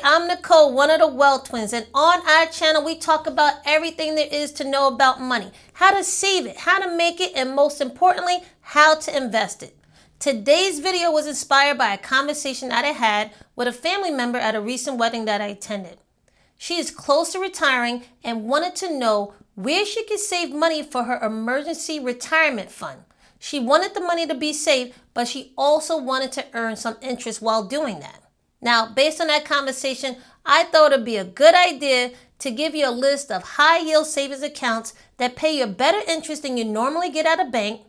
I'm Nicole, one of the Wealth Twins, and on our channel we talk about everything there is to know about money, how to save it, how to make it, and most importantly, how to invest it. Today's video was inspired by a conversation that I had with a family member at a recent wedding that I attended. She is close to retiring and wanted to know where she could save money for her emergency retirement fund. She wanted the money to be saved, but she also wanted to earn some interest while doing that. Now, based on that conversation, I thought it'd be a good idea to give you a list of high-yield savings accounts that pay you better interest than you normally get at a bank.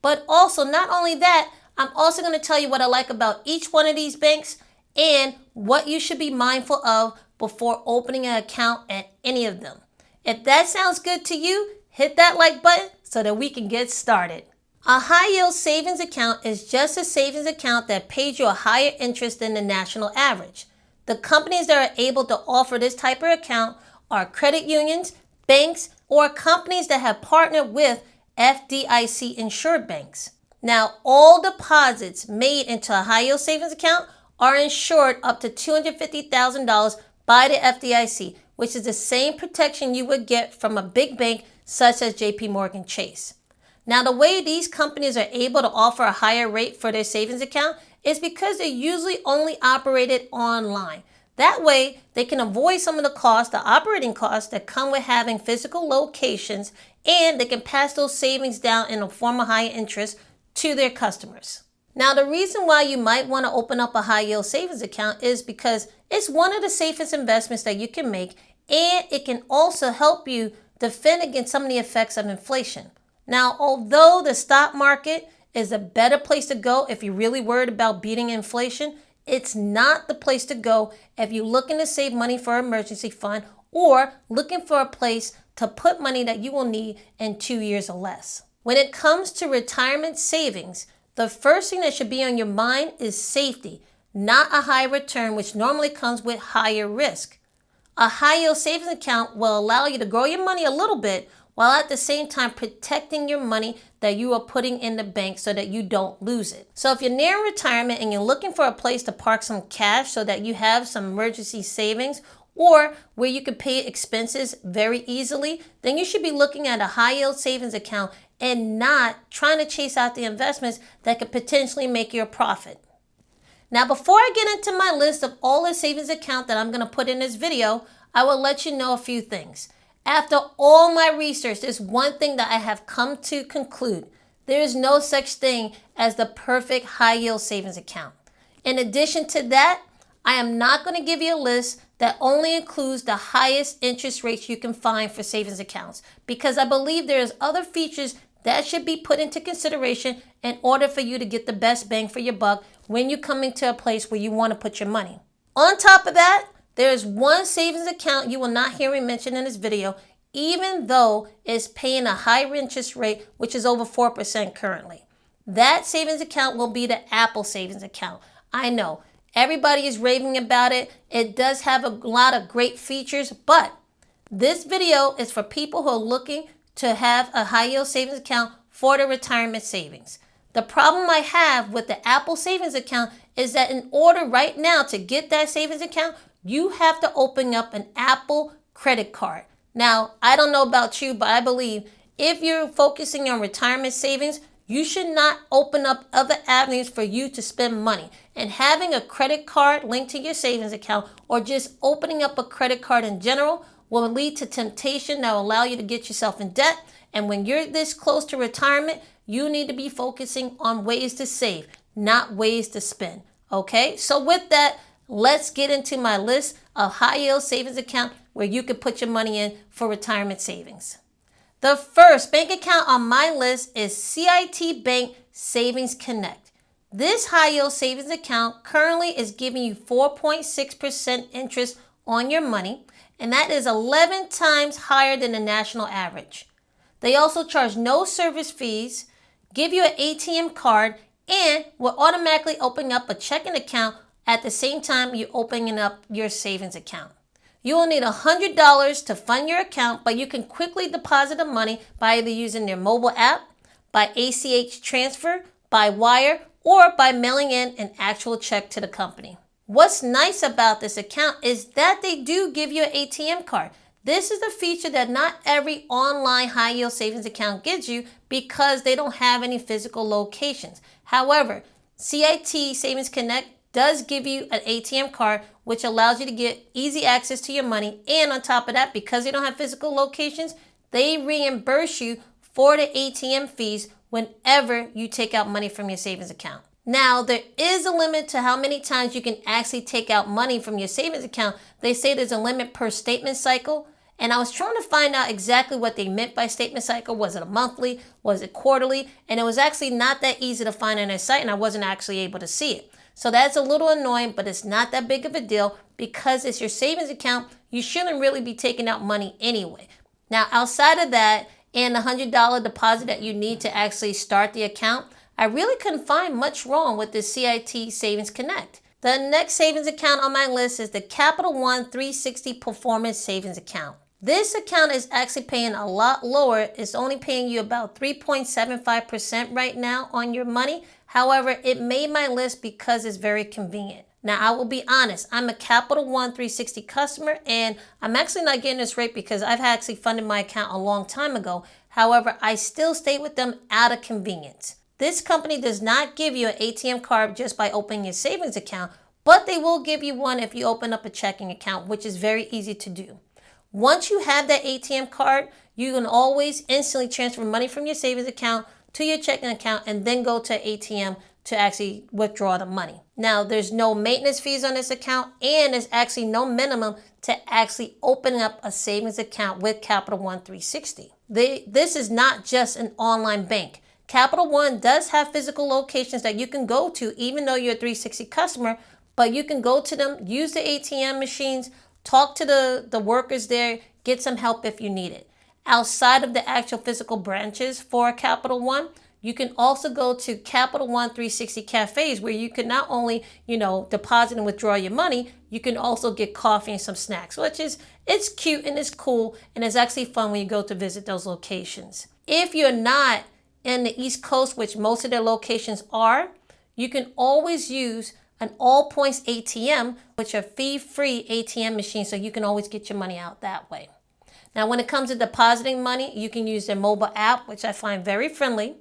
But also, not only that, I'm also going to tell you what I like about each one of these banks and what you should be mindful of before opening an account at any of them. If that sounds good to you, hit that like button so that we can get started. A high-yield savings account is just a savings account that pays you a higher interest than the national average. The companies that are able to offer this type of account are credit unions, banks, or companies that have partnered with FDIC insured banks. Now, all deposits made into a high-yield savings account are insured up to $250,000 by the FDIC, which is the same protection you would get from a big bank such as JP Chase. Now, the way these companies are able to offer a higher rate for their savings account is because they're usually only operated online. That way, they can avoid some of the costs, the operating costs that come with having physical locations, and they can pass those savings down in a form of higher interest to their customers. Now, the reason why you might want to open up a high-yield savings account is because it's one of the safest investments that you can make, and it can also help you defend against some of the effects of inflation. Now, although the stock market is a better place to go if you're really worried about beating inflation, it's not the place to go if you're looking to save money for an emergency fund or looking for a place to put money that you will need in 2 years or less. When it comes to retirement savings, the first thing that should be on your mind is safety, not a high return, which normally comes with higher risk. A high-yield savings account will allow you to grow your money a little bit while at the same time protecting your money that you are putting in the bank so that you don't lose it. So if you're near retirement and you're looking for a place to park some cash so that you have some emergency savings or where you can pay expenses very easily, then you should be looking at a high-yield savings account and not trying to chase out the investments that could potentially make you a profit. Now, before I get into my list of all the savings accounts that I'm going to put in this video, I will let you know a few things. After all my research, there's one thing that I have come to conclude. There is no such thing as the perfect high-yield savings account. In addition to that, I am not going to give you a list that only includes the highest interest rates you can find for savings accounts because I believe there's other features that should be put into consideration in order for you to get the best bang for your buck when you come into a place where you want to put your money. On top of that, there is one savings account you will not hear me mention in this video, even though it's paying a higher interest rate, which is over 4% currently. That savings account will be the Apple savings account. I know everybody is raving about it. It does have a lot of great features, but this video is for people who are looking to have a high-yield savings account for their retirement savings. The problem I have with the Apple savings account is that in order right now to get that savings account, you have to open up an Apple credit card. Now, I don't know about you, but I believe if you're focusing on retirement savings, you should not open up other avenues for you to spend money. And having a credit card linked to your savings account or just opening up a credit card in general will lead to temptation that will allow you to get yourself in debt. And when you're this close to retirement, you need to be focusing on ways to save, not ways to spend. Okay, so with that, let's get into my list of high-yield savings account where you can put your money in for retirement savings. The first bank account on my list is CIT Bank Savings Connect. This high-yield savings account currently is giving you 4.6% interest on your money, and that is 11 times higher than the national average. They also charge no service fees, give you an ATM card, and will automatically open up a checking account at the same time you're opening up your savings account. You will need $100 to fund your account, but you can quickly deposit the money by either using their mobile app, by ACH transfer, by wire, or by mailing in an actual check to the company. What's nice about this account is that they do give you an ATM card. This is a feature that not every online high yield savings account gives you because they don't have any physical locations. However, CIT Savings Connect does give you an ATM card, which allows you to get easy access to your money. And on top of that, because they don't have physical locations, they reimburse you for the ATM fees whenever you take out money from your savings account. Now, there is a limit to how many times you can actually take out money from your savings account. They say there's a limit per statement cycle. And I was trying to find out exactly what they meant by statement cycle. Was it a monthly? Was it quarterly? And it was actually not that easy to find on their site, and I wasn't actually able to see it. So that's a little annoying, but it's not that big of a deal because it's your savings account. You shouldn't really be taking out money anyway. Now, outside of that and the $100 deposit that you need to actually start the account, I really couldn't find much wrong with the CIT Savings Connect. The next savings account on my list is the Capital One 360 Performance Savings Account. This account is actually paying a lot lower. It's only paying you about 3.75% right now on your money. However, it made my list because it's very convenient. Now, I will be honest, I'm a Capital One 360 customer, and I'm actually not getting this rate because I've actually funded my account a long time ago. However, I still stay with them out of convenience. This company does not give you an ATM card just by opening your savings account, but they will give you one if you open up a checking account, which is very easy to do. Once you have that ATM card, you can always instantly transfer money from your savings account to your checking account and then go to ATM to actually withdraw the money. Now, there's no maintenance fees on this account, and there's actually no minimum to actually open up a savings account with Capital One 360. This is not just an online bank. Capital One does have physical locations that you can go to even though you're a 360 customer, but you can go to them, use the ATM machines, talk to the workers there, get some help if you need it. Outside of the actual physical branches for Capital One, you can also go to Capital One 360 cafes where you can not only, deposit and withdraw your money, you can also get coffee and some snacks, it's cute and it's cool, and it's actually fun when you go to visit those locations. If you're not in the East Coast, which most of their locations are, you can always use an all points ATM, which are fee-free ATM machines, so you can always get your money out that way. Now, when it comes to depositing money, you can use their mobile app, which I find very friendly,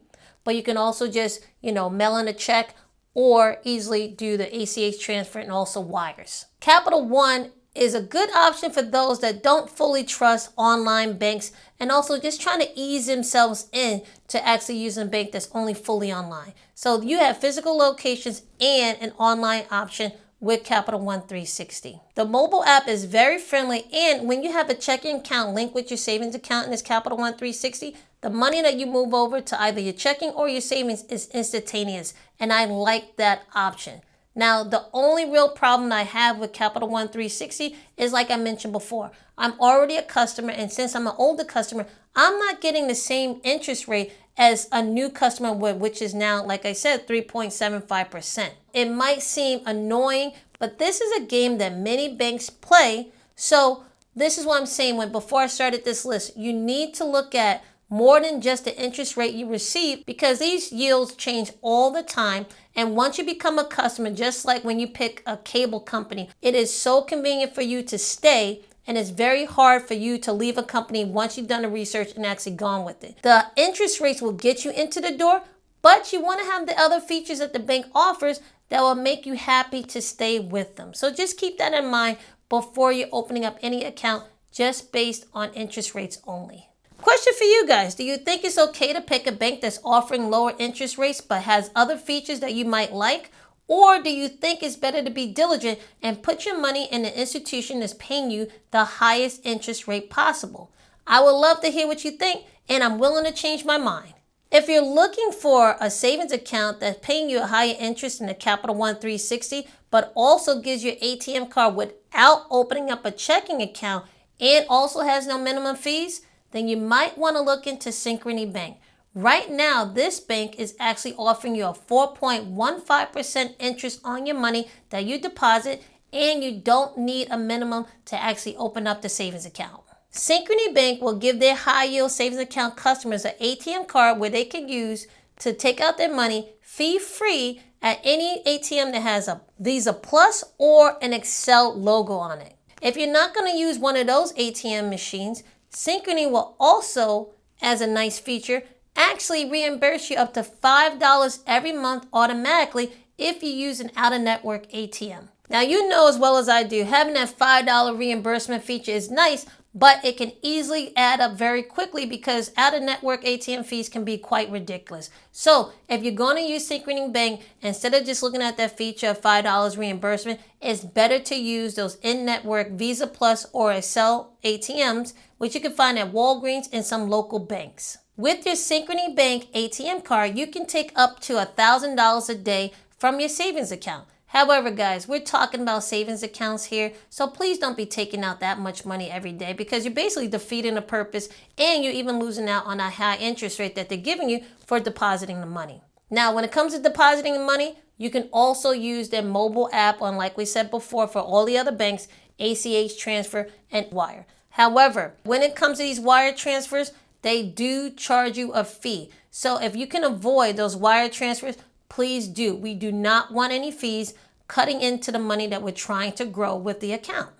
but you can also just, mail in a check or easily do the ACH transfer and also wires. Capital One is a good option for those that don't fully trust online banks and also just trying to ease themselves in to actually using a bank that's only fully online. So you have physical locations and an online option with Capital One 360. The mobile app is very friendly, and when you have a checking account linked with your savings account in this Capital One 360, the money that you move over to either your checking or your savings is instantaneous, and I like that option. Now, the only real problem I have with Capital One 360 is, like I mentioned before, I'm already a customer, and since I'm an older customer, I'm not getting the same interest rate as a new customer would, which is now, like I said, 3.75%. It might seem annoying, but this is a game that many banks play. So this is what I'm saying. Before I started this list, you need to look at more than just the interest rate you receive, because these yields change all the time. And once you become a customer, just like when you pick a cable company, it is so convenient for you to stay, and it's very hard for you to leave a company once you've done the research and actually gone with it. The interest rates will get you into the door, but you want to have the other features that the bank offers that will make you happy to stay with them. So just keep that in mind before you're opening up any account just based on interest rates only. Question for you guys. Do you think it's okay to pick a bank that's offering lower interest rates but has other features that you might like? Or do you think it's better to be diligent and put your money in an institution that's paying you the highest interest rate possible? I would love to hear what you think, and I'm willing to change my mind. If you're looking for a savings account that's paying you a higher interest than the Capital One 360, but also gives you an ATM card without opening up a checking account and also has no minimum fees, then you might want to look into Synchrony Bank. Right now, this bank is actually offering you a 4.15% interest on your money that you deposit, and you don't need a minimum to actually open up the savings account. Synchrony Bank will give their high yield savings account customers an ATM card where they can use to take out their money fee-free at any ATM that has a Visa Plus or an Excel logo on it. If you're not going to use one of those ATM machines, Synchrony will also, as a nice feature, actually reimburse you up to $5 every month automatically if you use an out-of-network ATM. Now, you know as well as I do, having that $5 reimbursement feature is nice, but it can easily add up very quickly because out-of-network ATM fees can be quite ridiculous. So if you're going to use Synchrony Bank, instead of just looking at that feature of $5 reimbursement, it's better to use those in-network Visa Plus or Excel ATMs, which you can find at Walgreens and some local banks. With your Synchrony Bank ATM card, you can take up to $1,000 a day from your savings account. However, guys, we're talking about savings accounts here, so please don't be taking out that much money every day because you're basically defeating the purpose and you're even losing out on a high interest rate that they're giving you for depositing the money. Now, when it comes to depositing the money, you can also use their mobile app on, like we said before, for all the other banks, ACH transfer and wire. However, when it comes to these wire transfers, they do charge you a fee. So if you can avoid those wire transfers, please do. We do not want any fees cutting into the money that we're trying to grow with the account.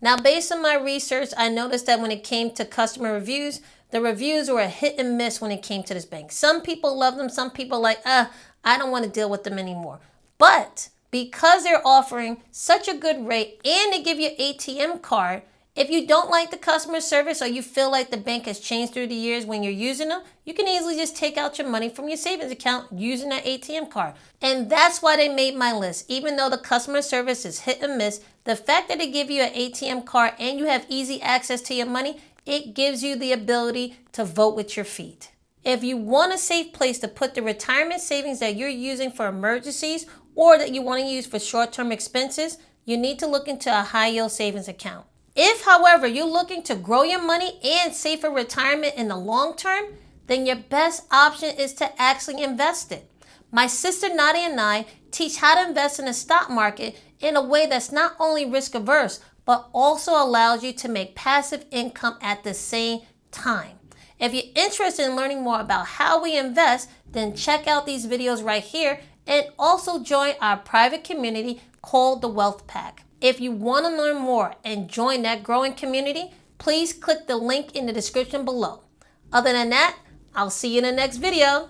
Now, based on my research, I noticed that when it came to customer reviews, the reviews were a hit and miss when it came to this bank. Some people love them. Some people like, I don't want to deal with them anymore. But because they're offering such a good rate and they give you an ATM card, if you don't like the customer service or you feel like the bank has changed through the years when you're using them, you can easily just take out your money from your savings account using that ATM card. And that's why they made my list. Even though the customer service is hit and miss, the fact that they give you an ATM card and you have easy access to your money, it gives you the ability to vote with your feet. If you want a safe place to put the retirement savings that you're using for emergencies or that you want to use for short-term expenses, you need to look into a high-yield savings account. If, however, you're looking to grow your money and save for retirement in the long term, then your best option is to actually invest it. My sister Nadia and I teach how to invest in the stock market in a way that's not only risk averse, but also allows you to make passive income at the same time. If you're interested in learning more about how we invest, then check out these videos right here and also join our private community called the Wealth Pack. If you want to learn more and join that growing community, please click the link in the description below. Other than that, I'll see you in the next video.